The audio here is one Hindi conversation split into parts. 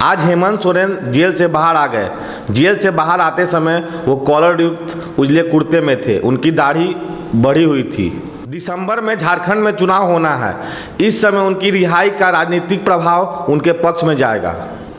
आज हेमंत सोरेन जेल से बाहर आ गए। जेल से बाहर आते समय वो कॉलर युक्त उजले कुर्ते में थे। उनकी दाढ़ी बढ़ी हुई थी। दिसंबर में झारखंड में चुनाव होना है। इस समय उनकी रिहाई का राजनीतिक प्रभाव उनके पक्ष में जाएगा।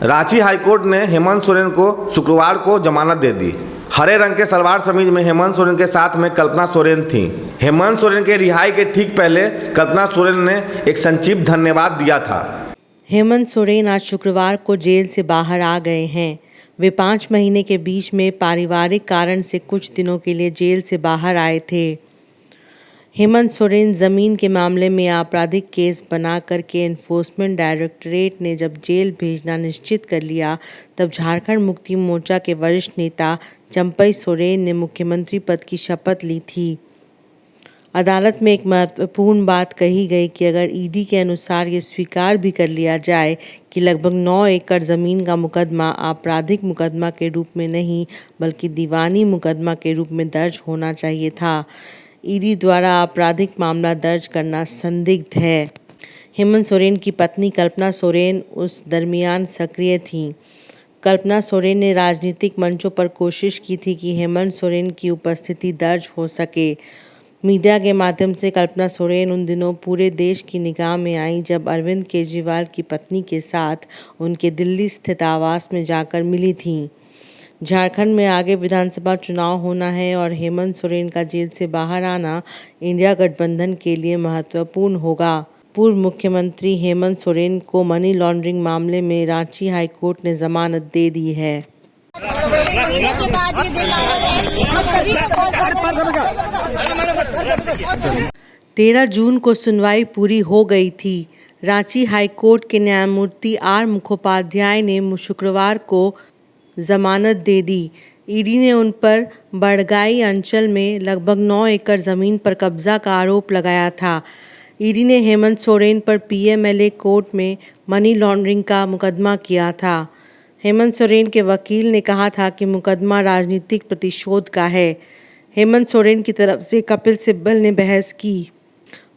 रांची हाईकोर्ट ने हेमंत सोरेन को शुक्रवार को जमानत दे दी। हरे रंग के सलवार समीज में हेमंत सोरेन के साथ में कल्पना सोरेन थी। हेमंत सोरेन के रिहाई के ठीक पहले कल्पना सोरेन ने एक संक्षिप्त धन्यवाद दिया था। हेमंत सोरेन आज शुक्रवार को जेल से बाहर आ गए हैं। वे 5 महीने के बीच में पारिवारिक कारण से कुछ दिनों के लिए जेल से बाहर आए थे। हेमंत सोरेन जमीन के मामले में आपराधिक केस बना करके एनफोर्समेंट डायरेक्टरेट ने जब जेल भेजना निश्चित कर लिया, तब झारखंड मुक्ति मोर्चा के वरिष्ठ नेता चंपई सोरेन ने मुख्यमंत्री पद की शपथ ली थी। अदालत में एक महत्वपूर्ण बात कही गई कि अगर ईडी के अनुसार ये स्वीकार भी कर लिया जाए कि लगभग 9 एकड़ ज़मीन का मुकदमा आपराधिक मुकदमा के रूप में नहीं बल्कि दीवानी मुकदमा के रूप में दर्ज होना चाहिए था, ईडी द्वारा आपराधिक मामला दर्ज करना संदिग्ध है। हेमंत सोरेन की पत्नी कल्पना सोरेन उस दरमियान सक्रिय थीं। कल्पना सोरेन ने राजनीतिक मंचों पर कोशिश की थी कि हेमंत सोरेन की उपस्थिति दर्ज हो सके। मीडिया के माध्यम से कल्पना सोरेन उन दिनों पूरे देश की निगाह में आई जब अरविंद केजरीवाल की पत्नी के साथ उनके दिल्ली स्थित आवास में जाकर मिली थीं। झारखंड में आगे विधानसभा चुनाव होना है और हेमंत सोरेन का जेल से बाहर आना इंडिया गठबंधन के लिए महत्वपूर्ण होगा। पूर्व मुख्यमंत्री हेमंत सोरेन को मनी लॉन्ड्रिंग मामले में रांची हाईकोर्ट ने जमानत दे दी है। 13 जून को सुनवाई पूरी हो गई थी। रांची हाईकोर्ट के न्यायमूर्ति आर मुखोपाध्याय ने शुक्रवार को जमानत दे दी। ईडी ने उन पर बड़गाई अंचल में लगभग 9 एकड़ जमीन पर कब्जा का आरोप लगाया था। ईडी ने हेमंत सोरेन पर पीएमएलए कोर्ट में मनी लॉन्ड्रिंग का मुकदमा किया था। हेमंत सोरेन के वकील ने कहा था कि मुकदमा राजनीतिक प्रतिशोध का है। हेमंत सोरेन की तरफ से कपिल सिब्बल ने बहस की।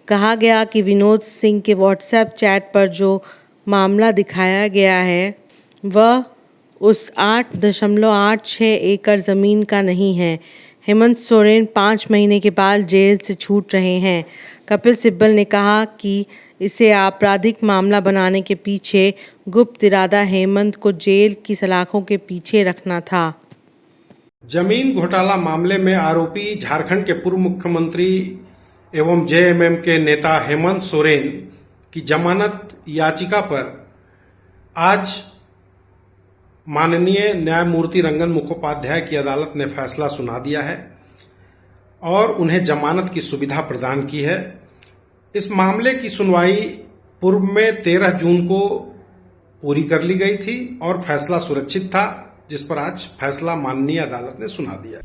कहा गया कि विनोद सिंह के व्हाट्सएप चैट पर जो मामला दिखाया गया है वह उस 8.86 एकड़ ज़मीन का नहीं है। हेमंत सोरेन 5 महीने के बाद जेल से छूट रहे हैं। कपिल सिब्बल ने कहा कि इसे आपराधिक मामला बनाने के पीछे गुप्त इरादा हेमंत को जेल की सलाखों के पीछे रखना था। जमीन घोटाला मामले में आरोपी झारखंड के पूर्व मुख्यमंत्री एवं जेएमएम के नेता हेमंत सोरेन की जमानत याचिका पर आज माननीय न्यायमूर्ति रंगन मुखोपाध्याय की अदालत ने फैसला सुना दिया है और उन्हें जमानत की सुविधा प्रदान की है। इस मामले की सुनवाई पूर्व में 13 जून को पूरी कर ली गई थी और फैसला सुरक्षित था, जिस पर आज फैसला माननीय अदालत ने सुना दिया।